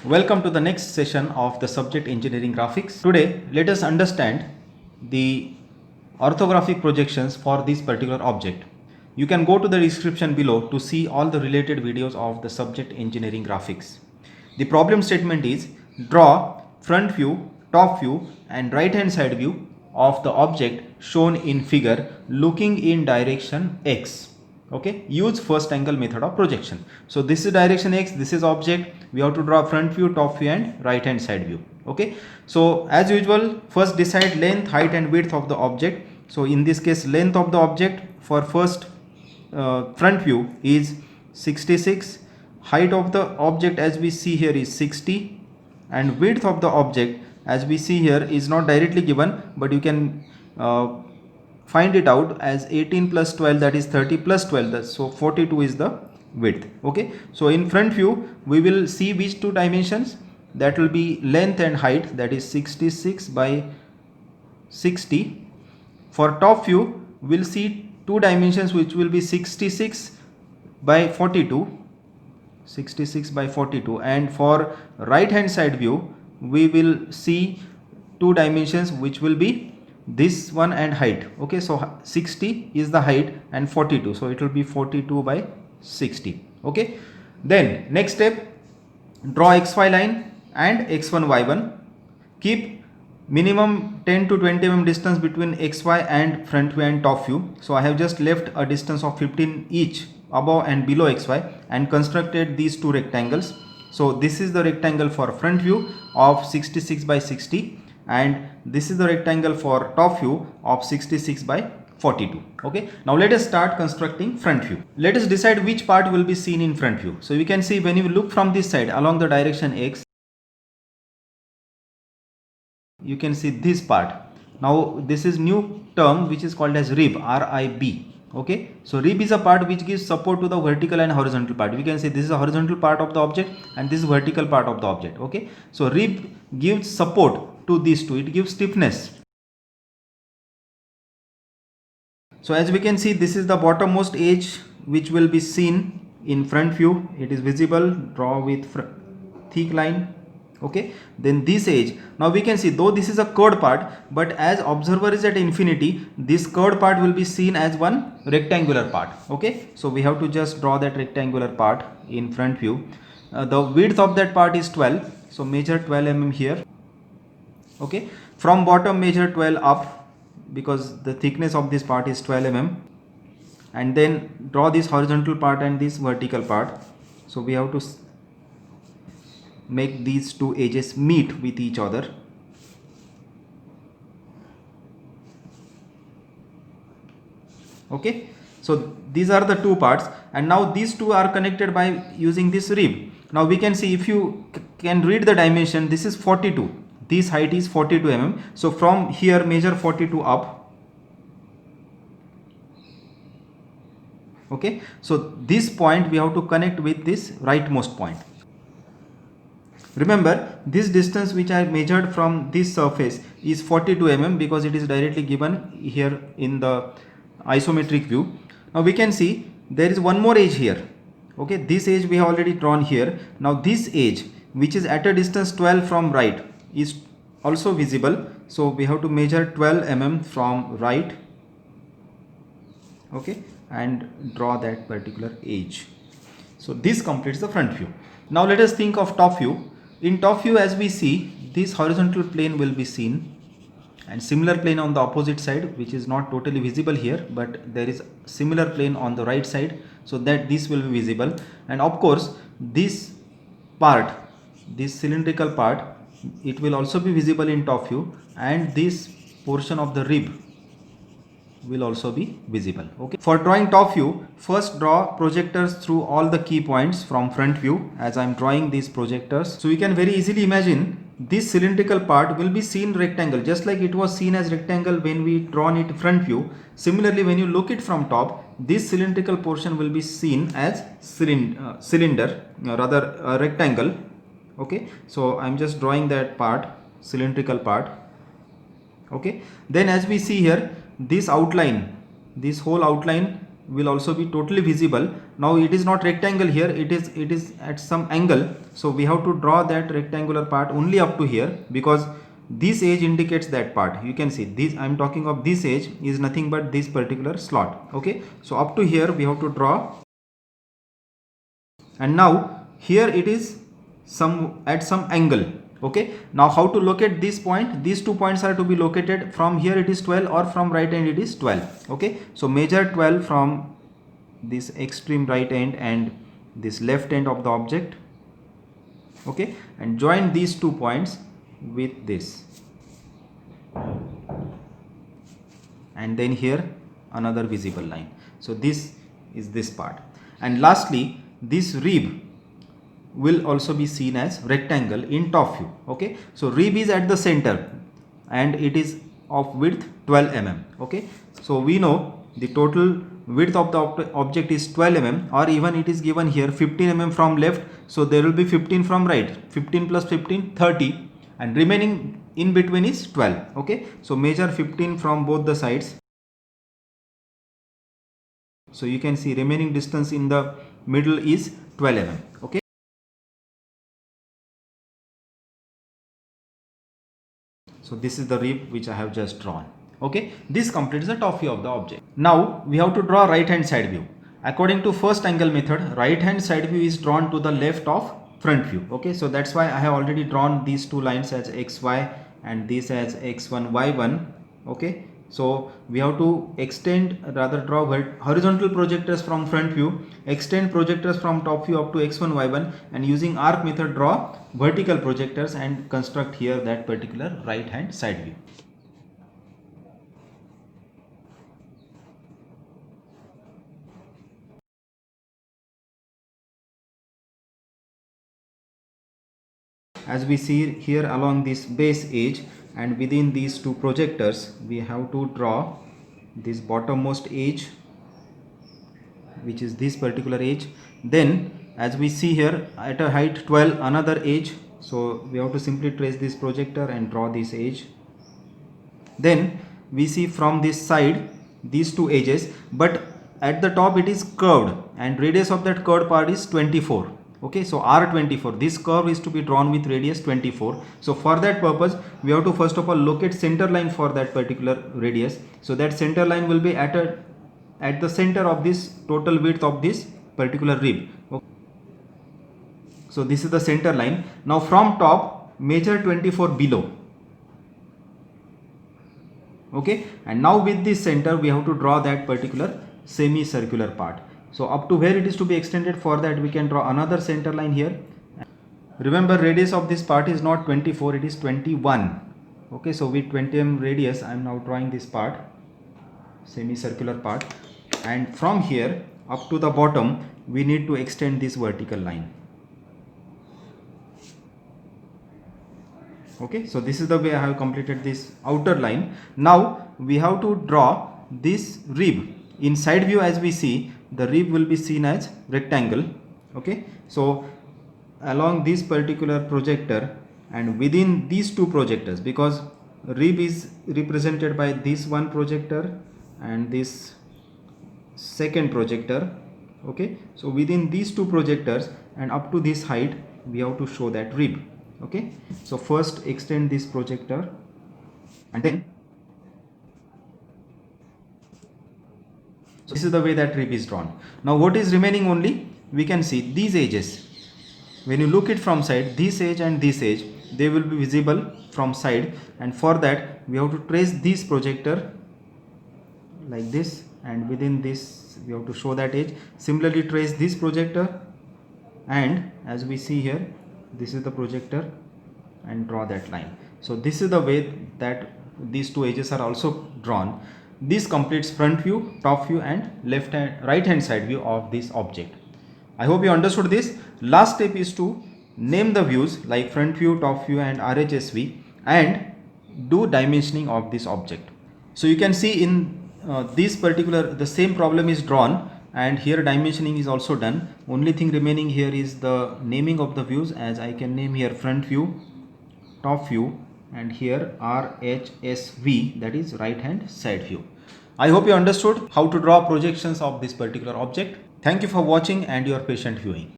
Welcome to the next session of the subject engineering graphics. Today, let us understand the orthographic projections for this particular object. You can go to the description below to see all the related videos of the subject engineering graphics. The problem statement is draw front view, top view and right hand side view of the object shown in figure looking in direction X. Okay, use first angle method of projection. So this is direction X, this is object, we have to draw front view, top view and right hand side view. Okay, so as usual, first decide length, height and width of the object. So in this case, length of the object for first front view is 66, height of the object as we see here is 60 and width of the object as we see here is not directly given, but you can find it out as 18 plus 12, that is 30 plus 12, so 42 is the width. Okay, so in front view we will see which two dimensions, that will be length and height, that is 66 by 60. For top view we'll see two dimensions which will be 66 by 42, 66 by 42, and for right hand side view we will see two dimensions which will be this one and height. Okay, so 60 is the height and 42, so it will be 42 by 60. Okay, then next step, draw xy line and x1 y1. Keep minimum 10 to 20 mm distance between xy and front view and top view. So I have just left a distance of 15 each above and below xy and constructed these two rectangles. So this is the rectangle for front view of 66 by 60 and this is the rectangle for top view of 66 by 42. Okay, now let us start constructing front view. Let us decide which part will be seen in front view. So you can see when you look from this side along the direction X, you can see this part. Now this is new term which is called as rib, R-I-B. Okay, so rib is a part which gives support to the vertical and horizontal part. We can say this is a horizontal part of the object and this is vertical part of the object. Okay, so rib gives support to these two, it gives stiffness. So as we can see, this is the bottommost edge which will be seen in front view. It is visible, draw with thick line. Okay, then this edge, now we can see though this is a curved part, but as observer is at infinity, this curved part will be seen as one rectangular part. Okay, so we have to just draw that rectangular part in front view. The width of that part is 12, so measure 12 mm here. Okay, from bottom measure 12 up because the thickness of this part is 12 mm, and then draw this horizontal part and this vertical part. So we have to make these two edges meet with each other. Okay, so these are the two parts and now these two are connected by using this rib. Now we can see, if you can read the dimension, this is 42, this height is 42 mm. So from here measure 42 up. Okay, so this point we have to connect with this rightmost point. Remember, this distance which I measured from this surface is 42 mm because it is directly given here in the isometric view. Now we can see there is one more edge here. Okay, this edge we have already drawn here. Now this edge which is at a distance 12 from right is also visible. So we have to measure 12 mm from right. Okay, and draw that particular edge. So this completes the front view. Now let us think of top view. In top view, as we see, this horizontal plane will be seen and similar plane on the opposite side, which is not totally visible here, but there is similar plane on the right side, so that this will be visible. And of course this part, this cylindrical part, it will also be visible in top view, and this portion of the rib will also be visible. Okay, for drawing top view, first draw projectors through all the key points from front view as I am drawing these projectors. So you can very easily imagine this cylindrical part will be seen rectangle, just like it was seen as rectangle when we drawn it front view. Similarly, when you look it from top, this cylindrical portion will be seen as cylinder, rather a rectangle. Okay, so I am just drawing that part, cylindrical part. Okay, then as we see here, this outline, this whole outline will also be totally visible. Now it is not rectangle here, it is at some angle, so we have to draw that rectangular part only up to here, because this edge indicates that part. You can see this, I am talking of this edge is nothing but this particular slot. Okay, so up to here we have to draw, and now here it is at some angle. Okay, now how to locate this point? These 2 points are to be located from here, it is 12, or from right end it is 12. Okay, so measure 12 from this extreme right end and this left end of the object. Okay, and join these 2 points with this, and then here another visible line. So this is this part, and lastly this rib will also be seen as rectangle in top view. Okay, so rib is at the center and it is of width 12 mm. Okay, so we know the total width of the object is 12 mm, or even it is given here 15 mm from left, so there will be 15 from right, 15 plus 15 30, and remaining in between is 12. Okay, so measure 15 from both the sides. So you can see remaining distance in the middle is 12 mm. Okay, so this is the rib which I have just drawn. Okay, this completes the top view of the object. Now we have to draw right hand side view. According to first angle method, right hand side view is drawn to the left of front view. Okay, so that's why I have already drawn these two lines as xy and this as x1 y1. Okay, so we have to draw horizontal projectors from front view, extend projectors from top view up to x1 y1, and using arc method draw vertical projectors and construct here that particular right hand side view. As we see here, along this base edge and within these two projectors, we have to draw this bottommost edge, which is this particular edge. Then as we see here, at a height 12 another edge, so we have to simply trace this projector and draw this edge. Then we see from this side these two edges, but at the top it is curved and radius of that curved part is 24. Okay, so R24, this curve is to be drawn with radius 24. So for that purpose we have to first of all locate center line for that particular radius. So that center line will be at the center of this total width of this particular rib. Okay. So this is the center line. Now from top measure 24 below. Okay, and now with this center we have to draw that particular semicircular part. So up to where it is to be extended, for that we can draw another center line here. Remember, radius of this part is not 24, it is 21. Okay, so with 20 mm radius I am now drawing this part, semicircular part, and from here up to the bottom we need to extend this vertical line. Okay, so this is the way I have completed this outer line. Now we have to draw this rib. In side view, as we see, the rib will be seen as rectangle. Okay, so along this particular projector and within these two projectors, because rib is represented by this one projector and this second projector. Okay, so within these two projectors and up to this height we have to show that rib. Okay, so first extend this projector, and then so this is the way that rib is drawn. Now what is remaining? Only we can see these edges. When you look it from side, this edge and this edge, they will be visible from side, and for that we have to trace this projector like this, and within this we have to show that edge. Similarly trace this projector, and as we see here, this is the projector, and draw that line. So this is the way that these two edges are also drawn. This completes front view, top view, and right hand side view of this object. I hope you understood this. Last step is to name the views like front view, top view, and RHSV, and do dimensioning of this object. So you can see in this particular, the same problem is drawn, and here dimensioning is also done. Only thing remaining here is the naming of the views, as I can name here front view, top view, and here RHSV, that is right hand side view. I hope you understood how to draw projections of this particular object. Thank you for watching and your patient viewing.